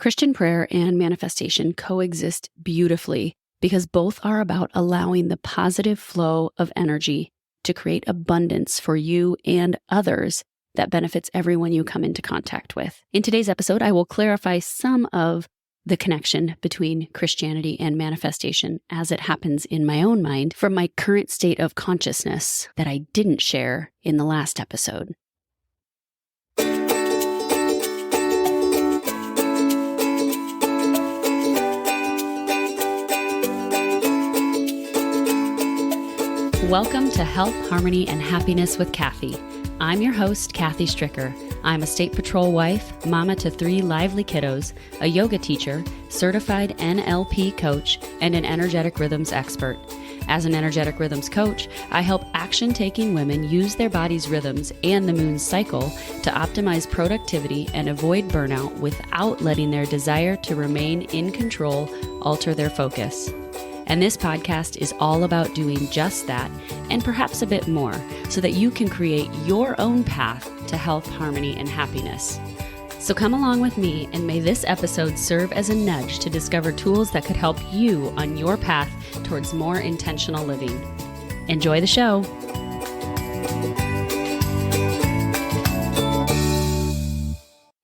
Christian prayer and manifestation coexist beautifully because both are about allowing the positive flow of energy to create abundance for you and others that benefits everyone you come into contact with. In today's episode, I will clarify some of the connection between Christianity and manifestation as it happens in my own mind from my current state of consciousness that I didn't share in the last episode. Welcome to Health, Harmony, and Happiness with Kathy. I'm your host, Kathy Stricker. I'm a state patrol wife, mama to 3 lively kiddos, a yoga teacher, certified NLP coach, and an energetic rhythms expert. As an energetic rhythms coach, I help action-taking women use their body's rhythms and the moon's cycle to optimize productivity and avoid burnout without letting their desire to remain in control alter their focus. And this podcast is all about doing just that and perhaps a bit more so that you can create your own path to health, harmony, and happiness. So come along with me and may this episode serve as a nudge to discover tools that could help you on your path towards more intentional living. Enjoy the show.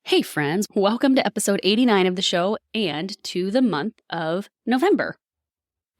Hey friends, welcome to episode 89 of the show and to the month of November.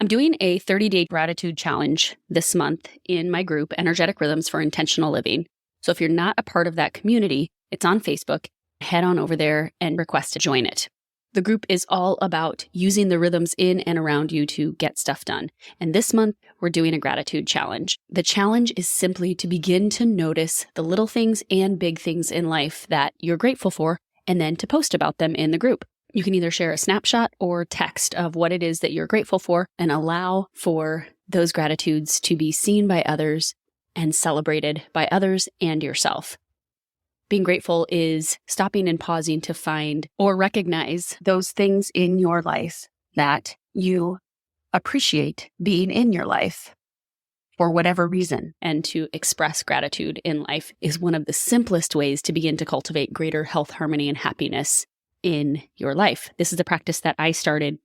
I'm doing a 30-day gratitude challenge this month in my group, Energetic Rhythms for Intentional Living. So if you're not a part of that community, it's on Facebook. Head on over there and request to join it. The group is all about using the rhythms in and around you to get stuff done. And this month, we're doing a gratitude challenge. The challenge is simply to begin to notice the little things and big things in life that you're grateful for, and then to post about them in the group. You can either share a snapshot or text of what it is that you're grateful for and allow for those gratitudes to be seen by others and celebrated by others and yourself. Being grateful is stopping and pausing to find or recognize those things in your life that you appreciate being in your life for whatever reason. And to express gratitude in life is one of the simplest ways to begin to cultivate greater health, harmony, and happiness in your life. This is a practice that I started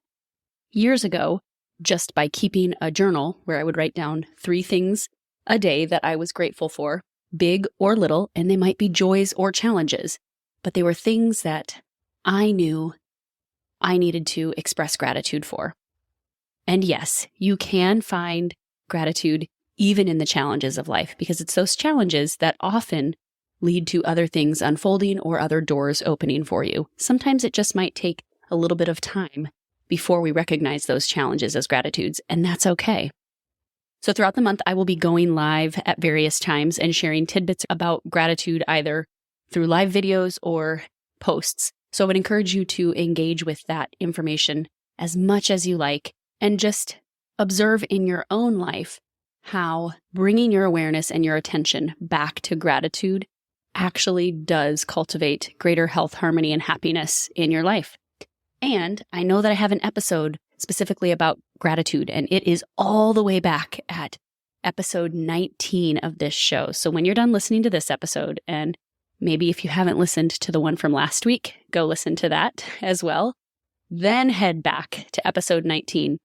years ago just by keeping a journal where I would write down 3 things a day that I was grateful for, big or little, and they might be joys or challenges, but they were things that I knew I needed to express gratitude for. And yes, you can find gratitude even in the challenges of life, because it's those challenges that often lead to other things unfolding or other doors opening for you. Sometimes it just might take a little bit of time before we recognize those challenges as gratitudes, and that's okay. So throughout the month, I will be going live at various times and sharing tidbits about gratitude either through live videos or posts. So I would encourage you to engage with that information as much as you like and just observe in your own life how bringing your awareness and your attention back to gratitude actually does cultivate greater health, harmony, and happiness in your life. And I know that I have an episode specifically about gratitude, and it is all the way back at episode 19 of this show. So when you're done listening to this episode, and maybe if you haven't listened to the one from last week, go listen to that as well. Then head back to episode 19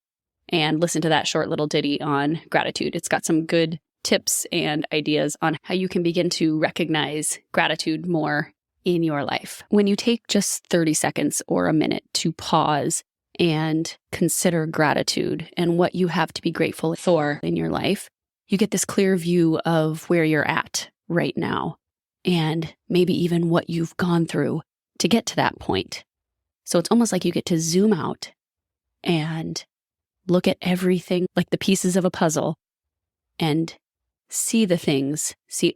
and listen to that short little ditty on gratitude. It's got some good tips and ideas on how you can begin to recognize gratitude more in your life. When you take just 30 seconds or a minute to pause and consider gratitude and what you have to be grateful for in your life, you get this clear view of where you're at right now and maybe even what you've gone through to get to that point. So it's almost like you get to zoom out and look at everything like the pieces of a puzzle and see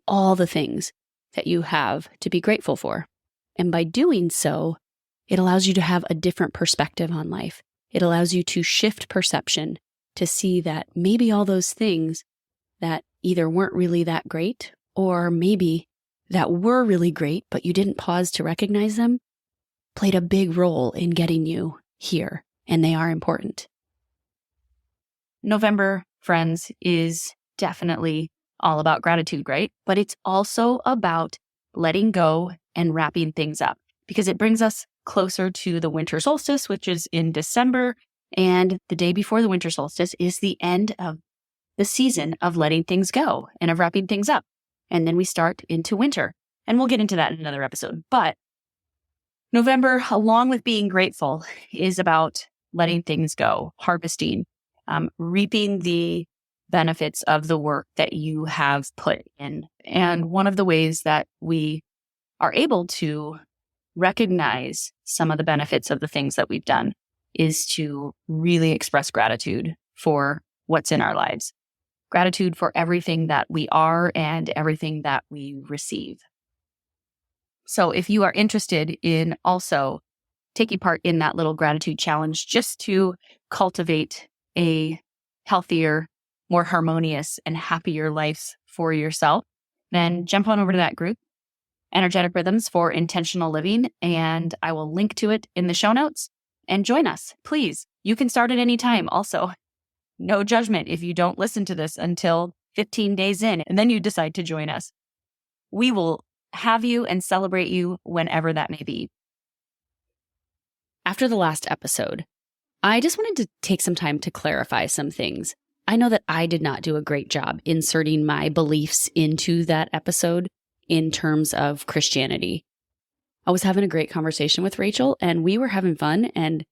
all the things that you have to be grateful for. And by doing so, it allows you to have a different perspective on life. It allows you to shift perception to see that maybe all those things that either weren't really that great or maybe that were really great, but you didn't pause to recognize them, played a big role in getting you here, and they are important. November, friends, is definitely all about gratitude, right? But it's also about letting go and wrapping things up because it brings us closer to the winter solstice, which is in December. And the day before the winter solstice is the end of the season of letting things go and of wrapping things up. And then we start into winter. And we'll get into that in another episode. But November, along with being grateful, is about letting things go, harvesting, reaping the benefits of the work that you have put in. And one of the ways that we are able to recognize some of the benefits of the things that we've done is to really express gratitude for what's in our lives. Gratitude for everything that we are and everything that we receive. So if you are interested in also taking part in that little gratitude challenge just to cultivate a healthier, more harmonious, and happier life for yourself, then jump on over to that group, Energetic Rhythms for Intentional Living, and I will link to it in the show notes. And join us, please. You can start at any time. Also, no judgment if you don't listen to this until 15 days in, and then you decide to join us. We will have you and celebrate you whenever that may be. After the last episode, I just wanted to take some time to clarify some things. I know that I did not do a great job inserting my beliefs into that episode in terms of Christianity. I was having a great conversation with Rachel, and we were having fun and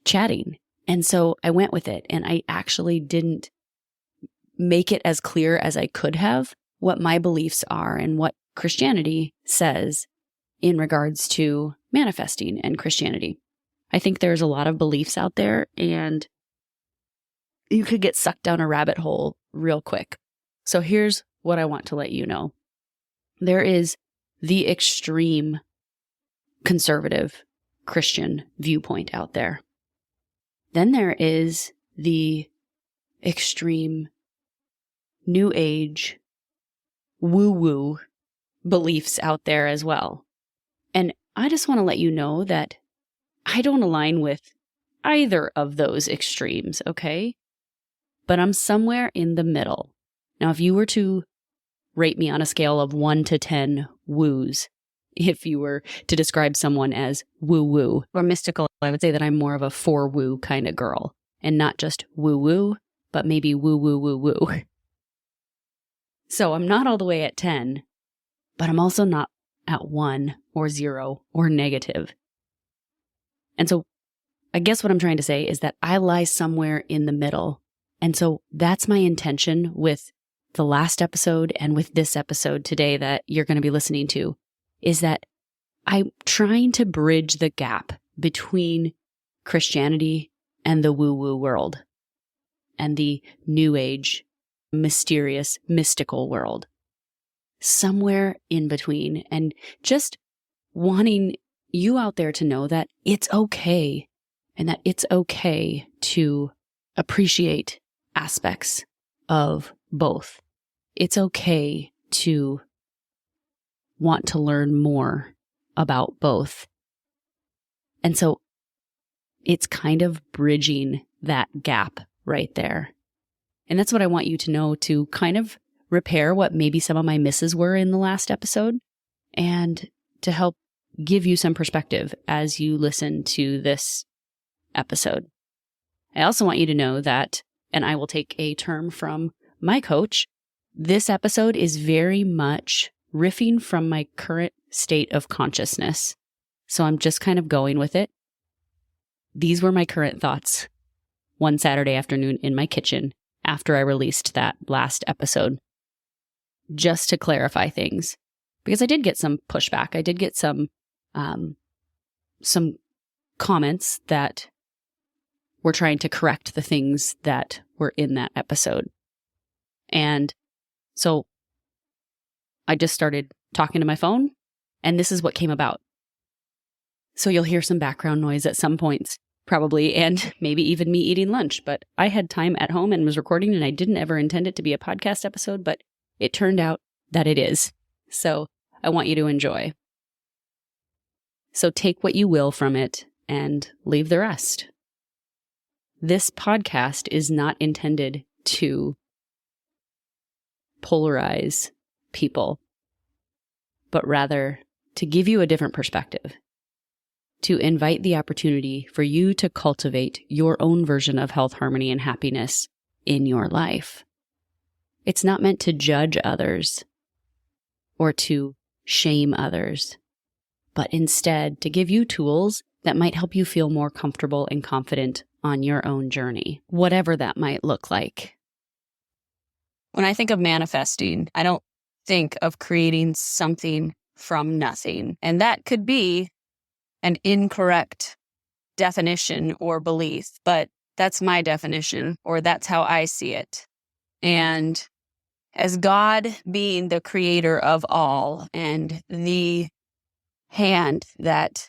chatting. And so I went with it, and I actually didn't make it as clear as I could have what my beliefs are and what Christianity says in regards to manifesting and Christianity. I think there's a lot of beliefs out there, and you could get sucked down a rabbit hole real quick. So here's what I want to let you know. There is the extreme conservative Christian viewpoint out there. Then there is the extreme New Age woo-woo beliefs out there as well. And I just want to let you know that I don't align with either of those extremes, okay? But I'm somewhere in the middle. Now, if you were to rate me on a scale of 1 to 10 woos, if you were to describe someone as woo-woo or mystical, I would say that I'm more of a 4-woo kind of girl. And not just woo-woo, but maybe woo-woo-woo-woo. So I'm not all the way at 10, but I'm also not at 1 or 0 or negative. And so I guess what I'm trying to say is that I lie somewhere in the middle. And so that's my intention with the last episode and with this episode today that you're going to be listening to, is that I'm trying to bridge the gap between Christianity and the woo-woo world and the New Age, mysterious, mystical world. Somewhere in between, and just wanting you out there to know that it's okay, and that it's okay to appreciate aspects of both. It's okay to want to learn more about both. And so it's kind of bridging that gap right there. And that's what I want you to know, to kind of repair what maybe some of my misses were in the last episode, and to help give you some perspective as you listen to this episode. I also want you to know that, and I will take a term from my coach, this episode is very much riffing from my current state of consciousness. So I'm just kind of going with it. These were my current thoughts one Saturday afternoon in my kitchen after I released that last episode, just to clarify things, because I did get some pushback. I did get some comments that were trying to correct the things that were in that episode. And so I just started talking to my phone, and this is what came about. So you'll hear some background noise at some points, probably, and maybe even me eating lunch. But I had time at home and was recording, and I didn't ever intend it to be a podcast episode, but it turned out that it is. So I want you to enjoy. So take what you will from it and leave the rest. This podcast is not intended to polarize people, but rather to give you a different perspective, to invite the opportunity for you to cultivate your own version of health, harmony, and happiness in your life. It's not meant to judge others or to shame others, but instead to give you tools that might help you feel more comfortable and confident on your own journey, whatever that might look like. When I think of manifesting, I don't think of creating something from nothing. And that could be an incorrect definition or belief, but that's my definition, or that's how I see it. And as God being the creator of all and the hand that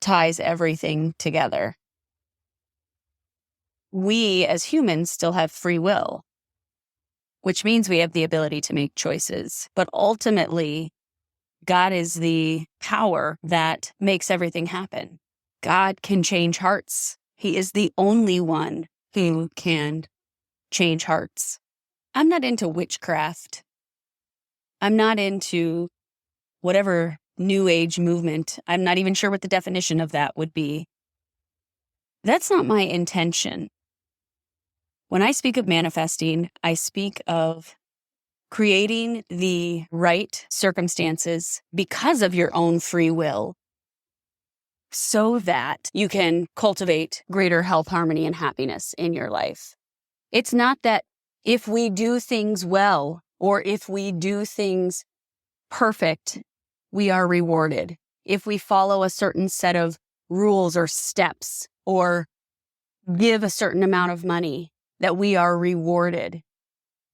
ties everything together, we as humans still have free will, which means we have the ability to make choices. But ultimately, God is the power that makes everything happen. God can change hearts. He is the only one who can change hearts. I'm not into witchcraft. I'm not into whatever new age movement. I'm not even sure what the definition of that would be. That's not my intention. When I speak of manifesting, I speak of creating the right circumstances because of your own free will so that you can cultivate greater health, harmony, and happiness in your life. It's not that if we do things well or if we do things perfect, we are rewarded. If we follow a certain set of rules or steps or give a certain amount of money, that we are rewarded.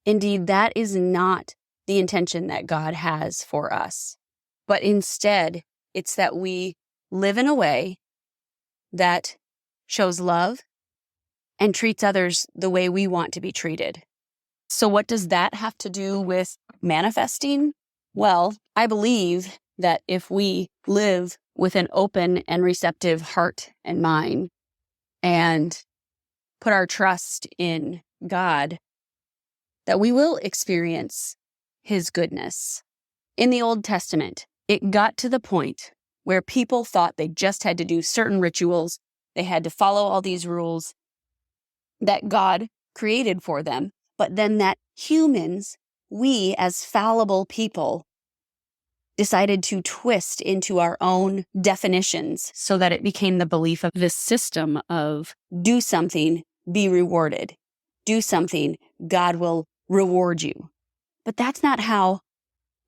Indeed, that is not the intention that God has for us. But instead, it's that we live in a way that shows love and treats others the way we want to be treated. So what does that have to do with manifesting? Well, I believe that if we live with an open and receptive heart and mind and put our trust in God, that we will experience His goodness. In the Old Testament, it got to the point where people thought they just had to do certain rituals, they had to follow all these rules that God created for them, but then that humans, we as fallible people, decided to twist into our own definitions so that it became the belief of this system of do something, be rewarded. Do something, God will reward you. But that's not how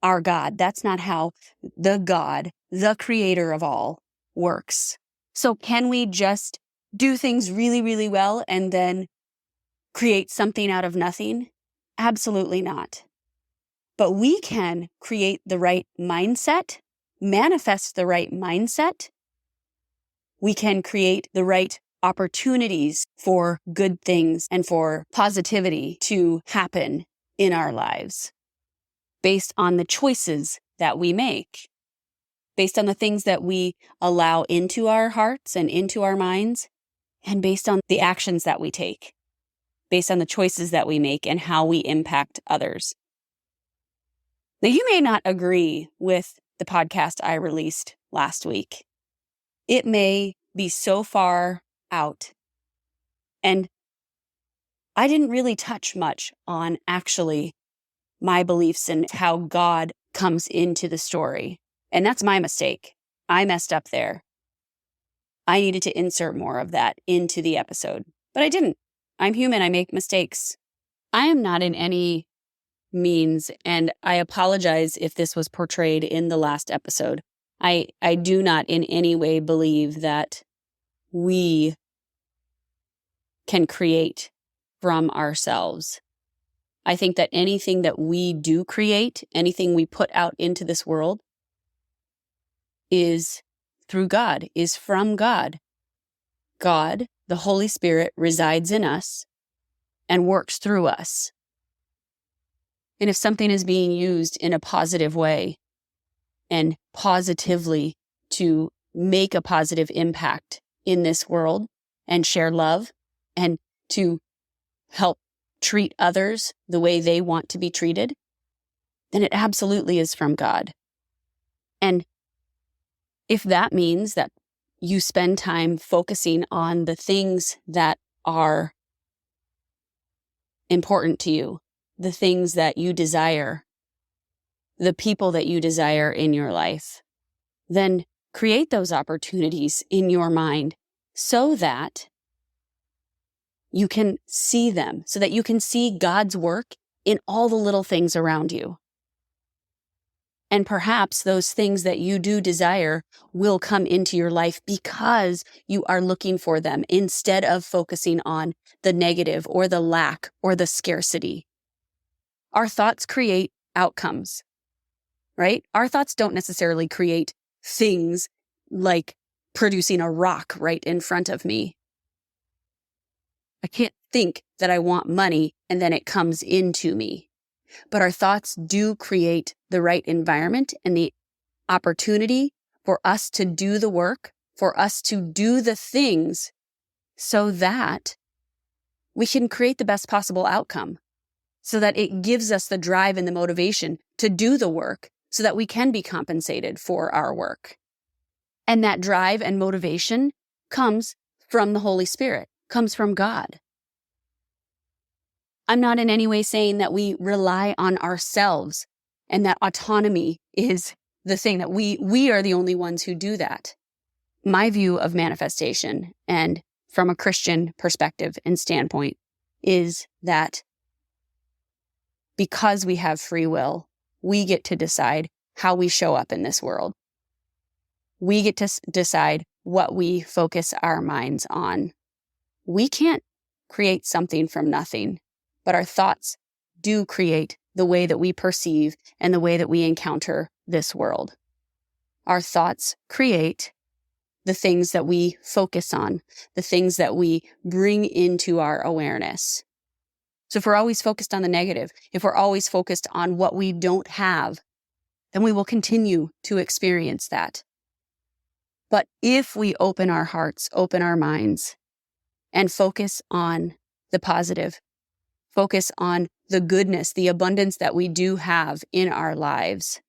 our God, that's not how the God, the creator of all, works. So can we just do things really, really well and then create something out of nothing? Absolutely not. But we can create the right mindset, manifest the right mindset. We can create the right opportunities for good things and for positivity to happen in our lives based on the choices that we make, based on the things that we allow into our hearts and into our minds, and based on the actions that we take, based on the choices that we make and how we impact others. Now, you may not agree with the podcast I released last week. It may be so far out. And I didn't really touch much on actually my beliefs and how God comes into the story. And that's my mistake. I messed up there. I needed to insert more of that into the episode, but I didn't. I'm human. I make mistakes. I am not in any means, and I apologize if this was portrayed in the last episode. I do not in any way believe that we can create from ourselves. I think that anything that we do create, anything we put out into this world is through God, is from God. God, the Holy Spirit, resides in us and works through us. And if something is being used in a positive way and positively to make a positive impact in this world and share love and to help treat others the way they want to be treated, then it absolutely is from God. And if that means that you spend time focusing on the things that are important to you, the things that you desire, the people that you desire in your life, then create those opportunities in your mind so that you can see them, so that you can see God's work in all the little things around you. And perhaps those things that you do desire will come into your life because you are looking for them instead of focusing on the negative or the lack or the scarcity. Our thoughts create outcomes, right? Our thoughts don't necessarily create things like producing a rock right in front of me. I can't think that I want money and then it comes into me. But our thoughts do create the right environment and the opportunity for us to do the work, for us to do the things so that we can create the best possible outcome, so that it gives us the drive and the motivation to do the work so that we can be compensated for our work. And that drive and motivation comes from the Holy Spirit, comes from God. I'm not in any way saying that we rely on ourselves and that autonomy is the thing, that we are the only ones who do that. My view of manifestation, and from a Christian perspective and standpoint, is that because we have free will, we get to decide how we show up in this world. We get to decide what we focus our minds on. We can't create something from nothing, but our thoughts do create the way that we perceive and the way that we encounter this world. Our thoughts create the things that we focus on, the things that we bring into our awareness. So if we're always focused on the negative, if we're always focused on what we don't have, then we will continue to experience that. But if we open our hearts, open our minds, and focus on the positive, focus on the goodness, the abundance that we do have in our lives,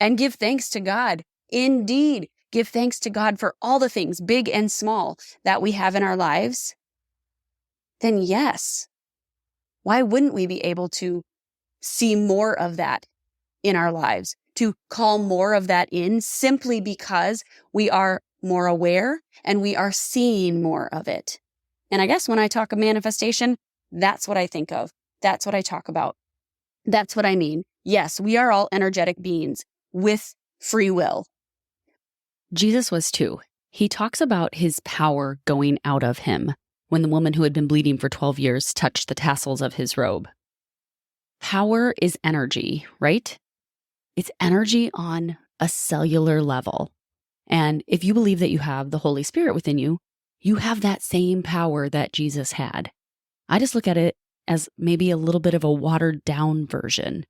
and give thanks to God. Indeed, give thanks to God for all the things, big and small, that we have in our lives. Then yes, why wouldn't we be able to see more of that in our lives, to call more of that in, simply because we are more aware and we are seeing more of it? And I guess when I talk of manifestation, that's what I think of. That's what I talk about. That's what I mean. Yes, we are all energetic beings with free will. Jesus was too. He talks about his power going out of him when the woman who had been bleeding for 12 years touched the tassels of his robe. Power is energy, right? It's energy on a cellular level. And if you believe that you have the Holy Spirit within you, you have that same power that Jesus had. I just look at it as maybe a little bit of a watered down version,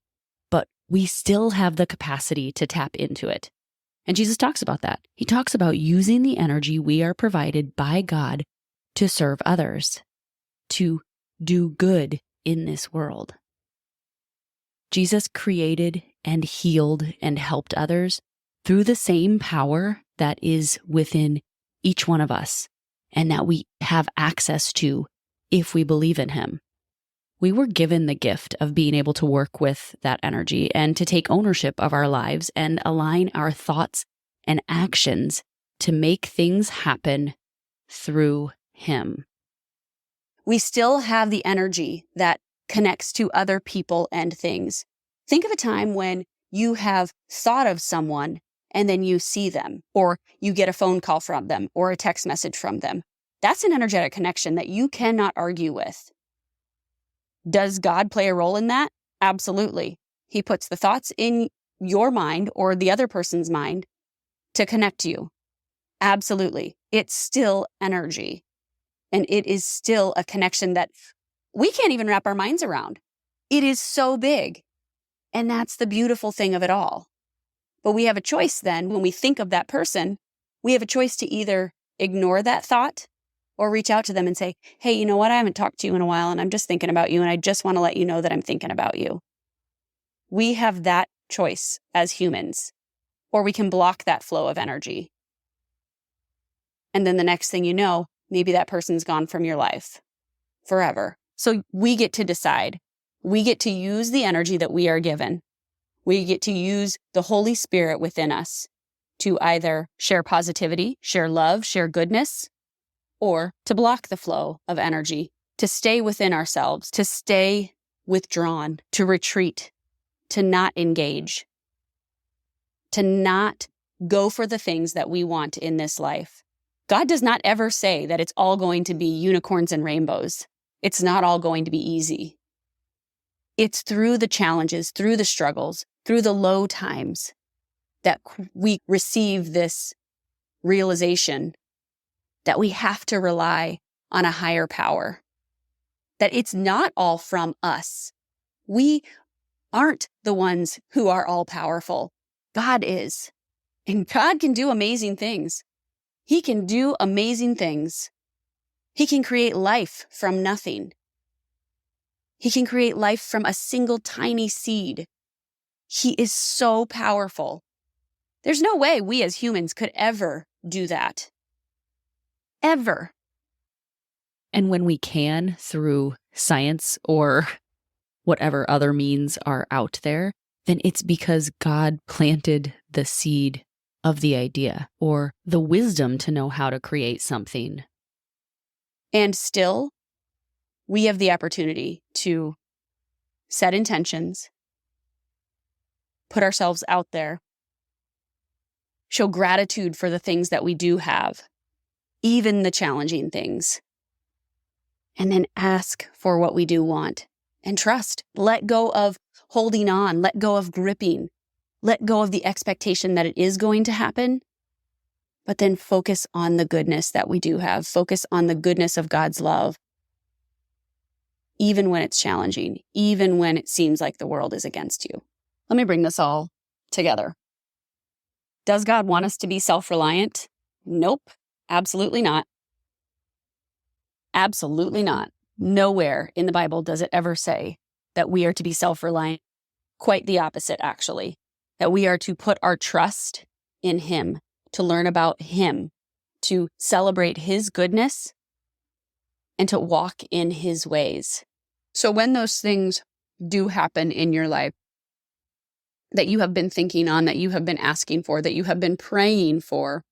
but we still have the capacity to tap into it. And Jesus talks about that. He talks about using the energy we are provided by God to serve others, to do good in this world. Jesus created and healed and helped others through the same power that is within each one of us and that we have access to if we believe in him. We were given the gift of being able to work with that energy and to take ownership of our lives and align our thoughts and actions to make things happen through him. We still have the energy that connects to other people and things. Think of a time when you have thought of someone and then you see them, or you get a phone call from them or a text message from them. That's an energetic connection that you cannot argue with. Does God play a role in that? Absolutely. He puts the thoughts in your mind or the other person's mind to connect you. Absolutely. It's still energy. And it is still a connection that we can't even wrap our minds around. It is so big. And that's the beautiful thing of it all. But we have a choice then, when we think of that person, we have a choice to either ignore that thought or reach out to them and say, hey, you know what? I haven't talked to you in a while and I'm just thinking about you and I just want to let you know that I'm thinking about you. We have that choice as humans, or we can block that flow of energy. And then the next thing you know, maybe that person's gone from your life forever. So we get to decide. We get to use the energy that we are given. We get to use the Holy Spirit within us to either share positivity, share love, share goodness, or to block the flow of energy, to stay within ourselves, to stay withdrawn, to retreat, to not engage, to not go for the things that we want in this life. God does not ever say that it's all going to be unicorns and rainbows. It's not all going to be easy. It's through the challenges, through the struggles, through the low times that we receive this realization that we have to rely on a higher power, that it's not all from us. We aren't the ones who are all powerful. God is. And God can do amazing things. He can do amazing things. He can create life from nothing. He can create life from a single tiny seed. He is so powerful. There's no way we as humans could ever do that. Ever. And when we can, through science or whatever other means are out there, then it's because God planted the seed of the idea or the wisdom to know how to create something. And still, we have the opportunity to set intentions, put ourselves out there, show gratitude for the things that we do have, even the challenging things, and then ask for what we do want and trust. Let go of holding on, let go of gripping, let go of the expectation that it is going to happen, but then focus on the goodness that we do have. Focus on the goodness of God's love, even when it's challenging, even when it seems like the world is against you. Let me bring this all together. Does God want us to be self-reliant? Nope, absolutely not. Absolutely not. Nowhere in the Bible does it ever say that we are to be self-reliant. Quite the opposite, actually. That we are to put our trust in Him, to learn about Him, to celebrate His goodness, and to walk in His ways. So when those things do happen in your life that you have been thinking on, that you have been asking for, that you have been praying for,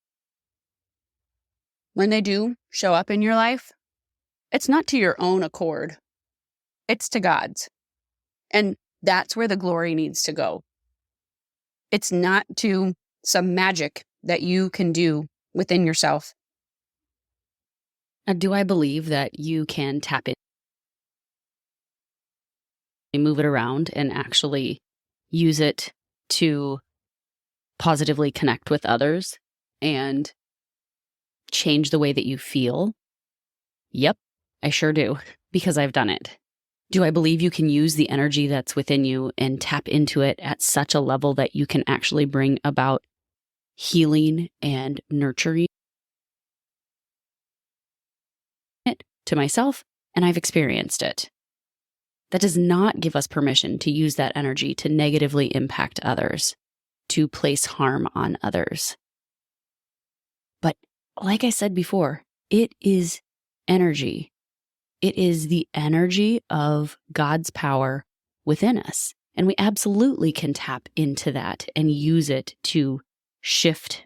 when they do show up in your life, it's not to your own accord. It's to God's. And that's where the glory needs to go. It's not to some magic that you can do within yourself. Do I believe that you can tap in, move it around, and actually use it to positively connect with others and change the way that you feel? Yep, I sure do, because I've done it. Do I believe you can use the energy that's within you and tap into it at such a level that you can actually bring about healing and nurturing it to myself? And I've experienced it. That does not give us permission to use that energy to negatively impact others, to place harm on others. But like I said before, it is energy. It is the energy of God's power within us. And we absolutely can tap into that and use it to shift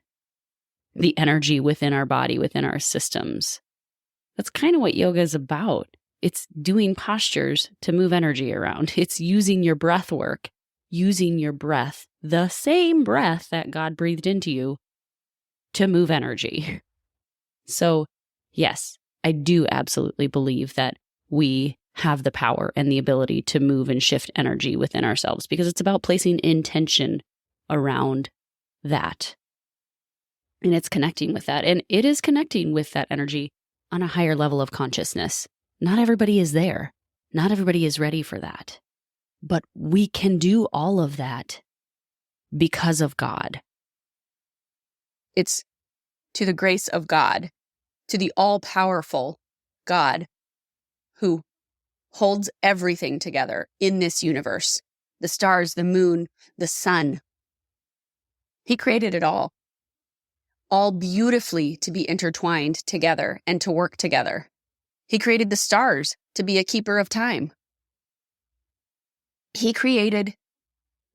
the energy within our body, within our systems. That's kind of what yoga is about. It's doing postures to move energy around. It's using your breath work, using your breath, the same breath that God breathed into you, to move energy. So, yes, I do absolutely believe that we have the power and the ability to move and shift energy within ourselves, because it's about placing intention around that. And it's connecting with that. And it is connecting with that energy on a higher level of consciousness. Not everybody is there. Not everybody is ready for that. But we can do all of that because of God. It's to the grace of God, to the all-powerful God who holds everything together in this universe. The stars, the moon, the sun. He created it all. all beautifully to be intertwined together and to work together. He created the stars to be a keeper of time. He created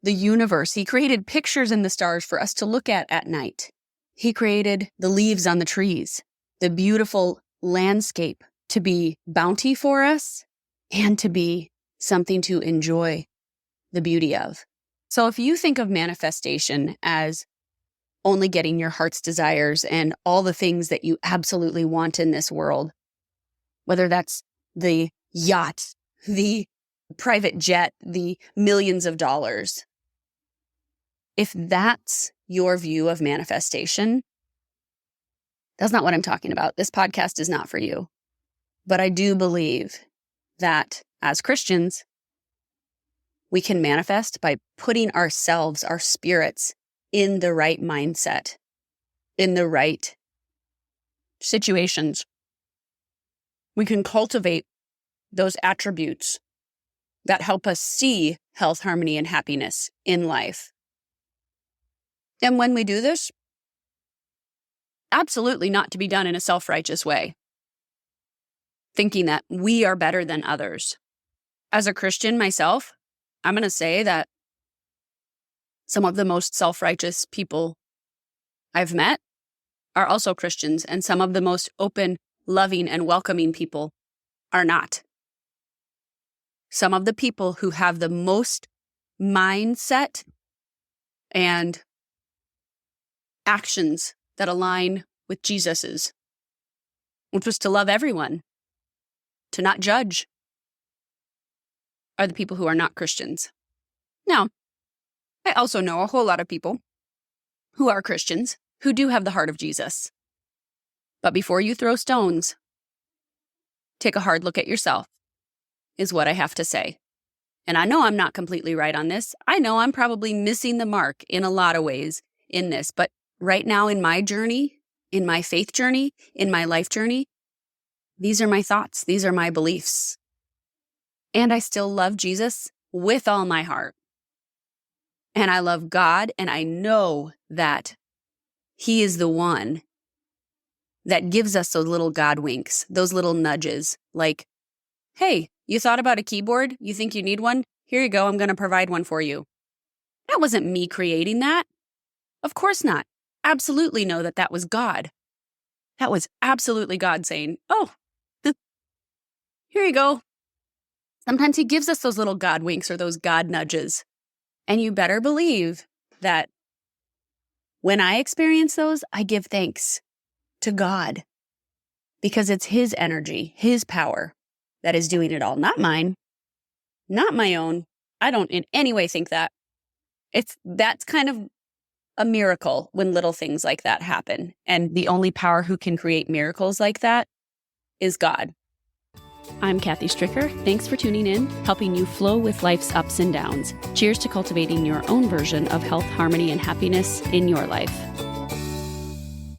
the universe. He created pictures in the stars for us to look at night. He created the leaves on the trees, the beautiful landscape to be bounty for us and to be something to enjoy the beauty of. So if you think of manifestation as only getting your heart's desires and all the things that you absolutely want in this world, whether that's the yacht, the private jet, the millions of dollars, if that's your view of manifestation, that's not what I'm talking about. This podcast is not for you. But I do believe that as Christians, we can manifest by putting ourselves, our spirits, in the right mindset, in the right situations. We can cultivate those attributes that help us see health, harmony, and happiness in life. And when we do this, absolutely not to be done in a self-righteous way, thinking that we are better than others. As a Christian myself, I'm going to say that some of the most self-righteous people I've met are also Christians, and some of the most open, loving, and welcoming people are not. Some of the people who have the most mindset and actions that align with Jesus's, which was to love everyone, to not judge, are the people who are not Christians. Now, I also know a whole lot of people who are Christians who do have the heart of Jesus. But before you throw stones, take a hard look at yourself, is what I have to say. And I know I'm not completely right on this. I know I'm probably missing the mark in a lot of ways in this. But right now in my journey, in my faith journey, in my life journey, these are my thoughts. These are my beliefs. And I still love Jesus with all my heart. And I love God, and I know that He is the one that gives us those little God winks, those little nudges, like, hey, you thought about a keyboard? You think you need one? Here you go. I'm going to provide one for you. That wasn't me creating that. Of course not. Absolutely know that that was God. That was absolutely God saying, oh, here you go. Sometimes He gives us those little God winks or those God nudges. And you better believe that when I experience those, I give thanks to God because it's His energy, His power that is doing it all, not mine, not my own. I don't in any way think that. That's kind of a miracle when little things like that happen. And the only power who can create miracles like that is God. I'm Kathy Stricker. Thanks for tuning in, helping you flow with life's ups and downs. Cheers to cultivating your own version of health, harmony, and happiness in your life.